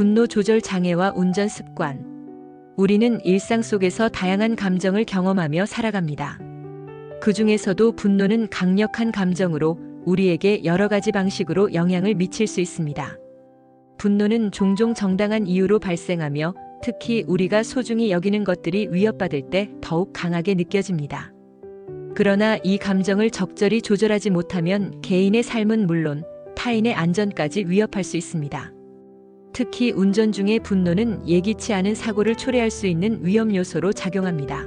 분노 조절 장애와 운전 습관. 우리는 일상 속에서 다양한 감정을 경험하며 살아갑니다. 그 중에서도 분노는 강력한 감정으로 우리에게 여러 가지 방식으로 영향을 미칠 수 있습니다. 분노는 종종 정당한 이유로 발생하며 특히 우리가 소중히 여기는 것들이 위협받을 때 더욱 강하게 느껴집니다. 그러나 이 감정을 적절히 조절하지 못하면 개인의 삶은 물론 타인의 안전까지 위협할 수 있습니다. 특히 운전 중의 분노는 예기치 않은 사고를 초래할 수 있는 위험 요소로 작용합니다.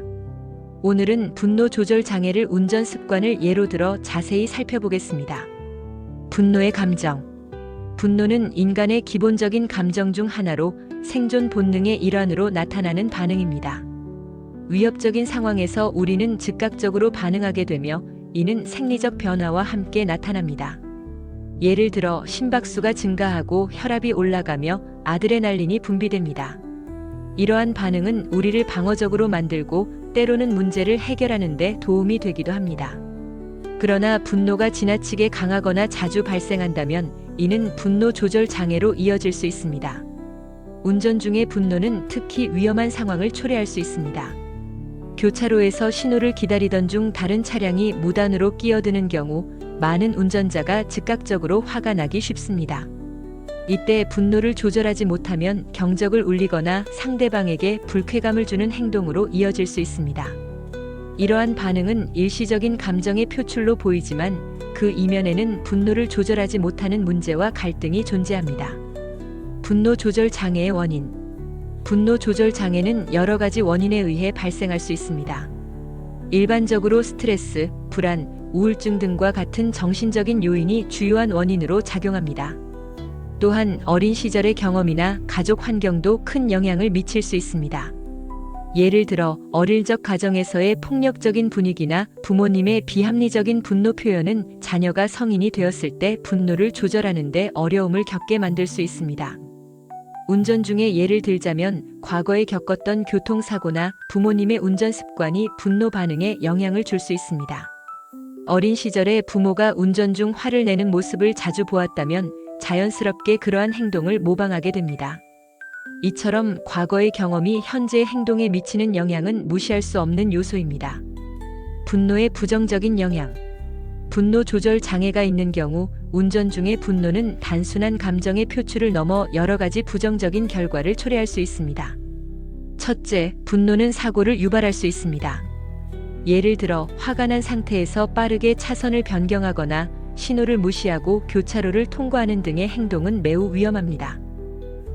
오늘은 분노 조절 장애를 운전 습관을 예로 들어 자세히 살펴보겠습니다. 분노의 감정. 분노는 인간의 기본적인 감정 중 하나로 생존 본능의 일환으로 나타나는 반응입니다. 위협적인 상황에서 우리는 즉각적으로 반응하게 되며 이는 생리적 변화와 함께 나타납니다. 예를 들어 심박수가 증가하고 혈압이 올라가며 아드레날린이 분비됩니다. 이러한 반응은 우리를 방어적으로 만들고 때로는 문제를 해결하는 데 도움이 되기도 합니다. 그러나 분노가 지나치게 강하거나 자주 발생한다면 이는 분노 조절 장애로 이어질 수 있습니다. 운전 중의 분노는 특히 위험한 상황을 초래할 수 있습니다. 교차로에서 신호를 기다리던 중 다른 차량이 무단으로 끼어드는 경우 많은 운전자가 즉각적으로 화가 나기 쉽습니다. 이때 분노를 조절하지 못하면 경적을 울리거나 상대방에게 불쾌감을 주는 행동으로 이어질 수 있습니다. 이러한 반응은 일시적인 감정의 표출로 보이지만 그 이면에는 분노를 조절하지 못하는 문제와 갈등이 존재합니다. 분노 조절 장애의 원인. 분노 조절 장애는 여러 가지 원인에 의해 발생할 수 있습니다. 일반적으로 스트레스, 불안, 우울증 등과 같은 정신적인 요인이 주요한 원인으로 작용합니다. 또한 어린 시절의 경험이나 가족 환경도 큰 영향을 미칠 수 있습니다. 예를 들어 어릴 적 가정에서의 폭력적인 분위기나 부모님의 비합리적인 분노 표현은 자녀가 성인이 되었을 때 분노를 조절하는 데 어려움을 겪게 만들 수 있습니다. 운전 중에 예를 들자면 과거에 겪었던 교통사고나 부모님의 운전 습관이 분노 반응에 영향을 줄 수 있습니다. 어린 시절에 부모가 운전 중 화를 내는 모습을 자주 보았다면 자연스럽게 그러한 행동을 모방하게 됩니다. 이처럼 과거의 경험이 현재의 행동에 미치는 영향은 무시할 수 없는 요소입니다. 분노의 부정적인 영향. 분노 조절 장애가 있는 경우 운전 중의 분노는 단순한 감정의 표출을 넘어 여러 가지 부정적인 결과를 초래할 수 있습니다. 첫째, 분노는 사고를 유발할 수 있습니다. 예를 들어 화가 난 상태에서 빠르게 차선을 변경하거나 신호를 무시하고 교차로를 통과하는 등의 행동은 매우 위험합니다.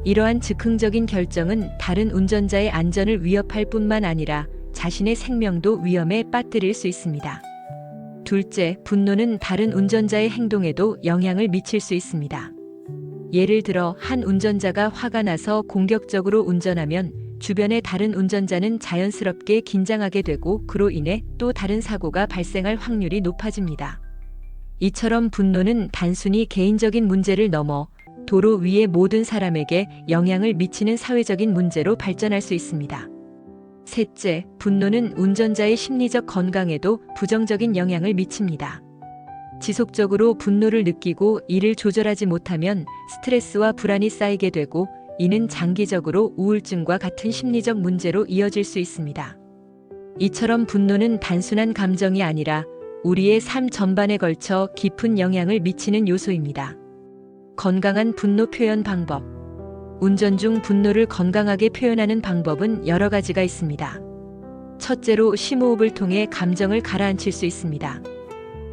이러한 즉흥적인 결정은 다른 운전자의 안전을 위협할 뿐만 아니라 자신의 생명도 위험에 빠뜨릴 수 있습니다. 둘째, 분노는 다른 운전자의 행동에도 영향을 미칠 수 있습니다. 예를 들어 한 운전자가 화가 나서 공격적으로 운전하면 주변의 다른 운전자는 자연스럽게 긴장하게 되고 그로 인해 또 다른 사고가 발생할 확률이 높아집니다. 이처럼 분노는 단순히 개인적인 문제를 넘어 도로 위의 모든 사람에게 영향을 미치는 사회적인 문제로 발전할 수 있습니다. 셋째, 분노는 운전자의 심리적 건강에도 부정적인 영향을 미칩니다. 지속적으로 분노를 느끼고 이를 조절하지 못하면 스트레스와 불안이 쌓이게 되고 이는 장기적으로 우울증과 같은 심리적 문제로 이어질 수 있습니다. 이처럼 분노는 단순한 감정이 아니라 우리의 삶 전반에 걸쳐 깊은 영향을 미치는 요소입니다. 건강한 분노 표현 방법. 운전 중 분노를 건강하게 표현하는 방법은 여러 가지가 있습니다. 첫째로 심호흡을 통해 감정을 가라앉힐 수 있습니다.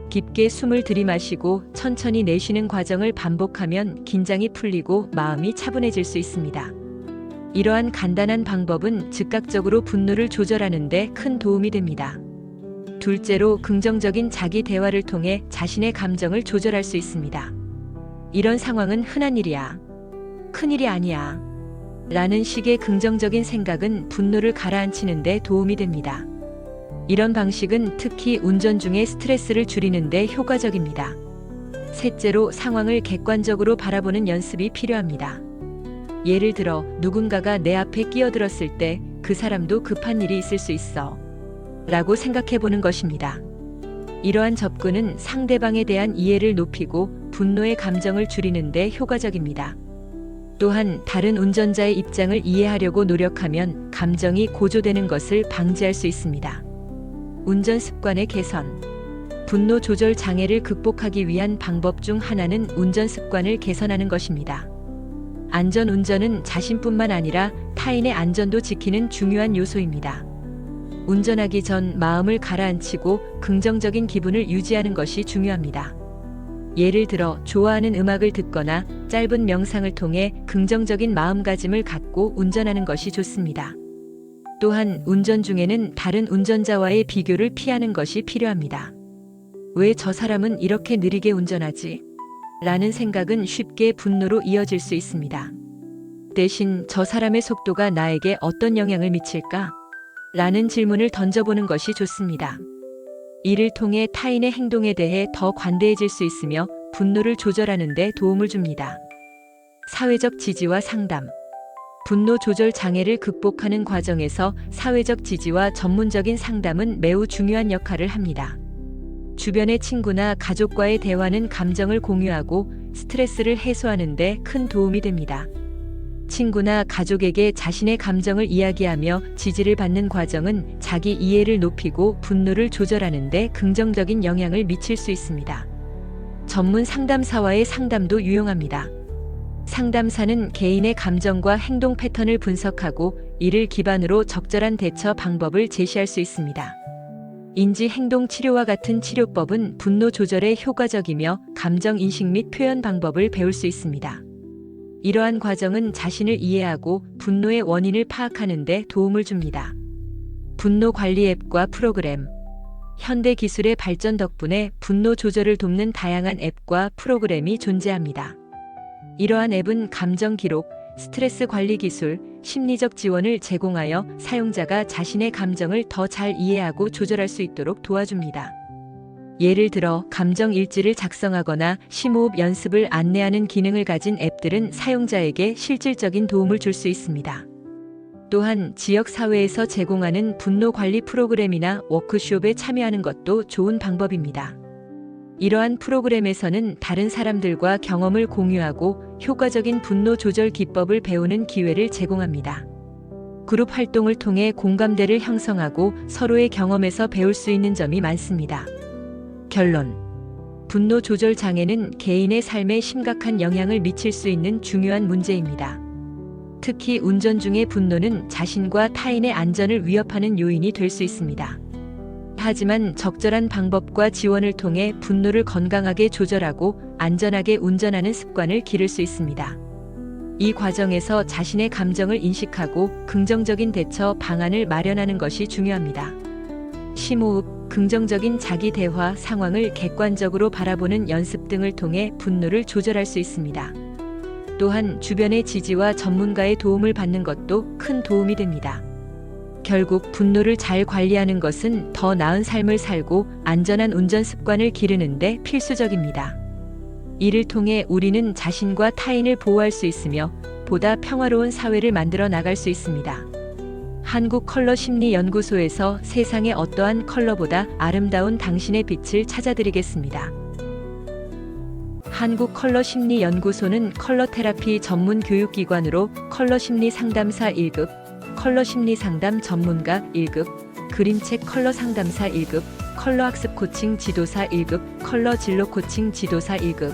깊게 숨을 들이마시고 천천히 내쉬는 과정을 반복하면 긴장이 풀리고 마음이 차분해질 수 있습니다. 이러한 간단한 방법은 즉각적으로 분노를 조절하는 데 큰 도움이 됩니다. 둘째로 긍정적인 자기 대화를 통해 자신의 감정을 조절할 수 있습니다. 이런 상황은 흔한 일이야. 큰일이 아니야. 라는 식의 긍정적인 생각은 분노를 가라앉히는 데 도움이 됩니다. 이런 방식은 특히 운전 중에 스트레스를 줄이는 데 효과적입니다. 셋째로 상황을 객관적으로 바라보는 연습이 필요합니다. 예를 들어 누군가가 내 앞에 끼어들었을 때 그 사람도 급한 일이 있을 수 있어 라고 생각해 보는 것입니다. 이러한 접근은 상대방에 대한 이해를 높이고 분노의 감정을 줄이는 데 효과적입니다. 또한 다른 운전자의 입장을 이해하려고 노력하면 감정이 고조되는 것을 방지할 수 있습니다. 운전 습관의 개선. 분노 조절 장애를 극복하기 위한 방법 중 하나는 운전 습관을 개선하는 것입니다. 안전 운전은 자신뿐만 아니라 타인의 안전도 지키는 중요한 요소입니다. 운전하기 전 마음을 가라앉히고 긍정적인 기분을 유지하는 것이 중요합니다. 예를 들어 좋아하는 음악을 듣거나 짧은 명상을 통해 긍정적인 마음가짐을 갖고 운전하는 것이 좋습니다. 또한 운전 중에는 다른 운전자와의 비교를 피하는 것이 필요합니다. 왜 저 사람은 이렇게 느리게 운전하지? 라는 생각은 쉽게 분노로 이어질 수 있습니다. 대신 저 사람의 속도가 나에게 어떤 영향을 미칠까? 라는 질문을 던져보는 것이 좋습니다. 이를 통해 타인의 행동에 대해 더 관대해질 수 있으며 분노를 조절하는 데 도움을 줍니다. 사회적 지지와 상담. 분노 조절 장애를 극복하는 과정에서 사회적 지지와 전문적인 상담은 매우 중요한 역할을 합니다. 주변의 친구나 가족과의 대화는 감정을 공유하고 스트레스를 해소하는 데 큰 도움이 됩니다. 친구나 가족에게 자신의 감정을 이야기하며 지지를 받는 과정은 자기 이해를 높이고 분노를 조절하는 데 긍정적인 영향을 미칠 수 있습니다. 전문 상담사와의 상담도 유용합니다. 상담사는 개인의 감정과 행동 패턴을 분석하고 이를 기반으로 적절한 대처 방법을 제시할 수 있습니다. 인지-행동 치료와 같은 치료법은 분노 조절에 효과적이며 감정 인식 및 표현 방법을 배울 수 있습니다. 이러한 과정은 자신을 이해하고 분노의 원인을 파악하는 데 도움을 줍니다. 분노 관리 앱과 프로그램. 현대 기술의 발전 덕분에 분노 조절을 돕는 다양한 앱과 프로그램이 존재합니다. 이러한 앱은 감정 기록, 스트레스 관리 기술, 심리적 지원을 제공하여 사용자가 자신의 감정을 더 잘 이해하고 조절할 수 있도록 도와줍니다. 예를 들어 감정 일지를 작성하거나 심호흡 연습을 안내하는 기능을 가진 앱들은 사용자에게 실질적인 도움을 줄 수 있습니다. 또한 지역 사회에서 제공하는 분노 관리 프로그램이나 워크숍에 참여하는 것도 좋은 방법입니다. 이러한 프로그램에서는 다른 사람들과 경험을 공유하고 효과적인 분노 조절 기법을 배우는 기회를 제공합니다. 그룹 활동을 통해 공감대를 형성하고 서로의 경험에서 배울 수 있는 점이 많습니다. 결론. 분노 조절 장애는 개인의 삶에 심각한 영향을 미칠 수 있는 중요한 문제입니다. 특히 운전 중의 분노는 자신과 타인의 안전을 위협하는 요인이 될 수 있습니다. 하지만 적절한 방법과 지원을 통해 분노를 건강하게 조절하고 안전하게 운전하는 습관을 기를 수 있습니다. 이 과정에서 자신의 감정을 인식하고 긍정적인 대처 방안을 마련하는 것이 중요합니다. 심호흡, 긍정적인 자기 대화, 상황을 객관적으로 바라보는 연습 등을 통해 분노를 조절할 수 있습니다. 또한 주변의 지지와 전문가의 도움을 받는 것도 큰 도움이 됩니다. 결국 분노를 잘 관리하는 것은 더 나은 삶을 살고 안전한 운전 습관을 기르는 데 필수적입니다. 이를 통해 우리는 자신과 타인을 보호할 수 있으며 보다 평화로운 사회를 만들어 나갈 수 있습니다. 한국컬러심리연구소에서 세상의 어떠한 컬러보다 아름다운 당신의 빛을 찾아드리겠습니다. 한국컬러심리연구소는 컬러 테라피 전문 교육기관으로 컬러심리 상담사 1급, 컬러심리 상담 전문가 1급, 그림책 컬러 상담사 1급, 컬러 학습 코칭 지도사 1급, 컬러 진로 코칭 지도사 1급,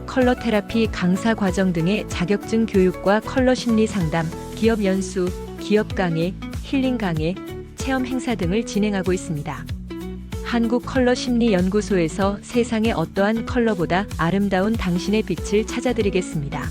컬러 테라피 강사 과정 등의 자격증 교육과 컬러 심리 상담, 기업 연수, 기업 강의, 힐링 강의, 체험 행사 등을 진행하고 있습니다. 한국컬러심리연구소에서 세상의 어떠한 컬러보다 아름다운 당신의 빛을 찾아드리겠습니다.